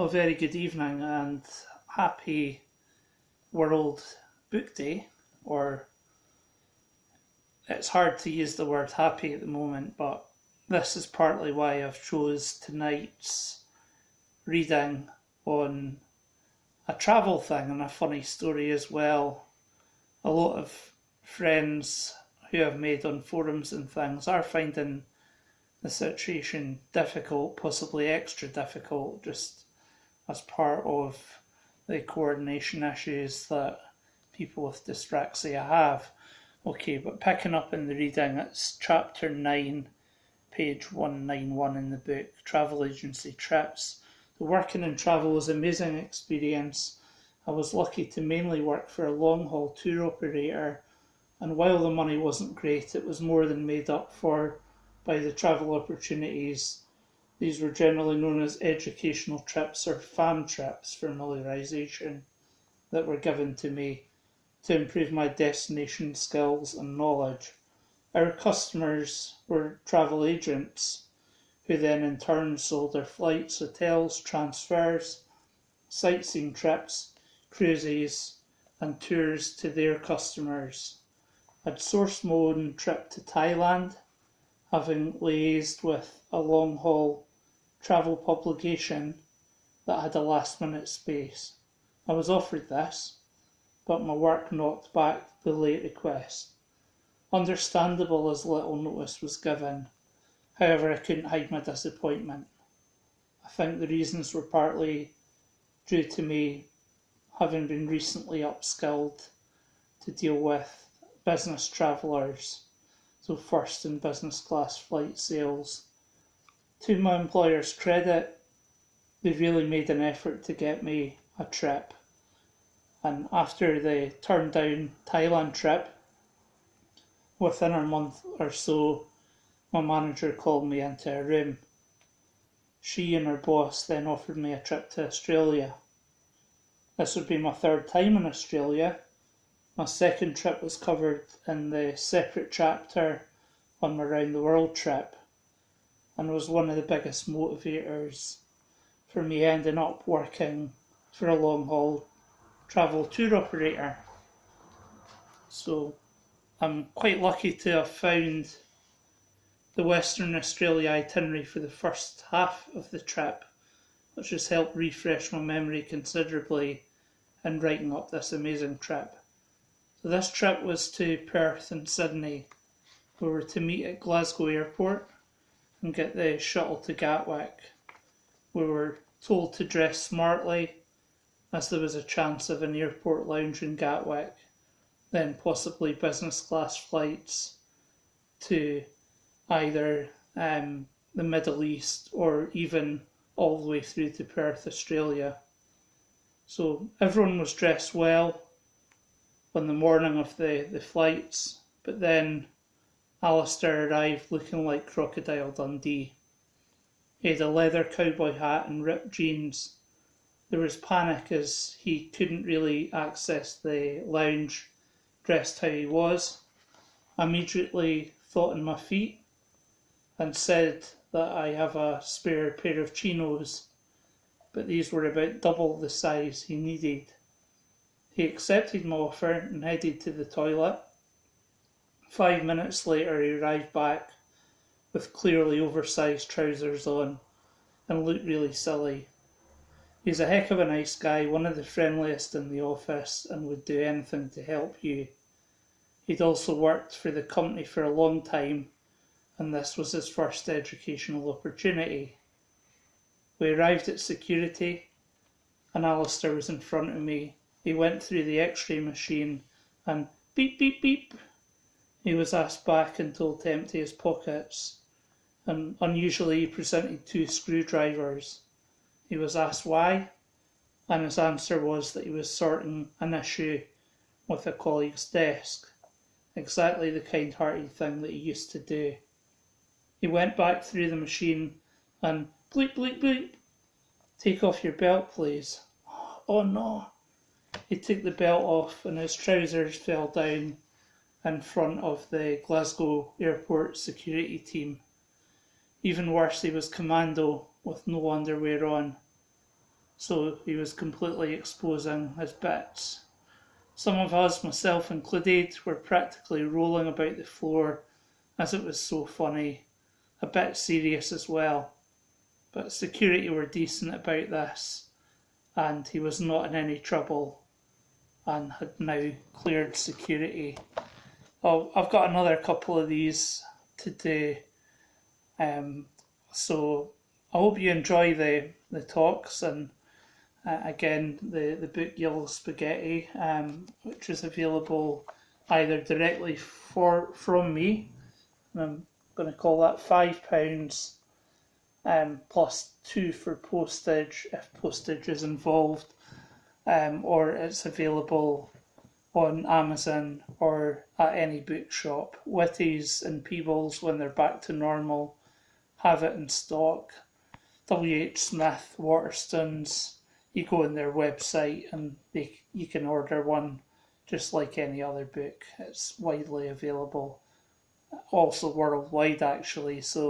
A very good evening and happy World Book Day, or it's hard to use the word happy at the moment, but this is partly why I've chose tonight's reading on a travel thing and a funny story as well. A lot of friends who I've made on forums and things are finding the situation difficult, possibly extra difficult, just as part of the coordination issues that people with dyspraxia have. Okay, but picking up in the reading, it's chapter 9, page 191 in the book, Travel Agency Trips. The working in travel was an amazing experience. I was lucky to mainly work for a long-haul tour operator, and while the money wasn't great, it was more than made up for by the travel opportunities. These were generally known as educational trips or FAM trips, familiarisation, that were given to me to improve my destination skills and knowledge. Our customers were travel agents, who then in turn sold their flights, hotels, transfers, sightseeing trips, cruises, and tours to their customers. I'd sourced my own trip to Thailand, having liaised with a long-haul travel publication that had a last-minute space. I was offered this, but my work knocked back the late request. Understandable as little notice was given. However, I couldn't hide my disappointment. I think the reasons were partly due to me having been recently upskilled to deal with business travellers, so first and business class flight sales. To my employer's credit, they really made an effort to get me a trip. And after the turned down Thailand trip, within a month or so, my manager called me into a room. She and her boss then offered me a trip to Australia. This would be my third time in Australia. My second trip was covered in the separate chapter on my round the world trip, and was one of the biggest motivators for me ending up working for a long haul travel tour operator. So I'm quite lucky to have found the Western Australia itinerary for the first half of the trip, which has helped refresh my memory considerably in writing up this amazing trip. So this trip was to Perth and Sydney. We were to meet at Glasgow Airport and get the shuttle to Gatwick. We were told to dress smartly, as there was a chance of an airport lounge in Gatwick, then possibly business class flights to either the Middle East or even all the way through to Perth, Australia. So everyone was dressed well on the morning of the flights, but then Alistair arrived looking like Crocodile Dundee. He had a leather cowboy hat and ripped jeans. There was panic as he couldn't really access the lounge dressed how he was. I immediately thought on my feet and said that I have a spare pair of chinos, but these were about double the size he needed. He accepted my offer and headed to the toilet. 5 minutes later, he arrived back with clearly oversized trousers on and looked really silly. He's a heck of a nice guy, one of the friendliest in the office, and would do anything to help you. He'd also worked for the company for a long time, and this was his first educational opportunity. We arrived at security, and Alistair was in front of me. He went through the x-ray machine, and beep, beep, beep. He was asked back and told to empty his pockets, and unusually he presented 2 screwdrivers. He was asked why, and his answer was that he was sorting an issue with a colleague's desk, exactly the kind-hearted thing that he used to do. He went back through the machine and bleep, bleep, bleep. Take off your belt, please. Oh no. He took the belt off and his trousers fell down in front of the Glasgow Airport security team. Even worse, he was commando with no underwear on. so he was completely exposing his bits. Some of us, myself included, were practically rolling about the floor as it was so funny, a bit serious as well. But security were decent about this, and he was not in any trouble and had now cleared security. Oh, I've got another couple of these today, so I hope you enjoy the talks and again the book Yellow Spaghetti, which is available either directly from me. I'm going to call that £5 plus two for postage if postage is involved, or it's available on Amazon or at any bookshop. Whitty's and Peebles, when they're back to normal, have it in stock. WH Smith, Waterstones, you go on their website and you can order one just like any other book. It's widely available, also worldwide actually, so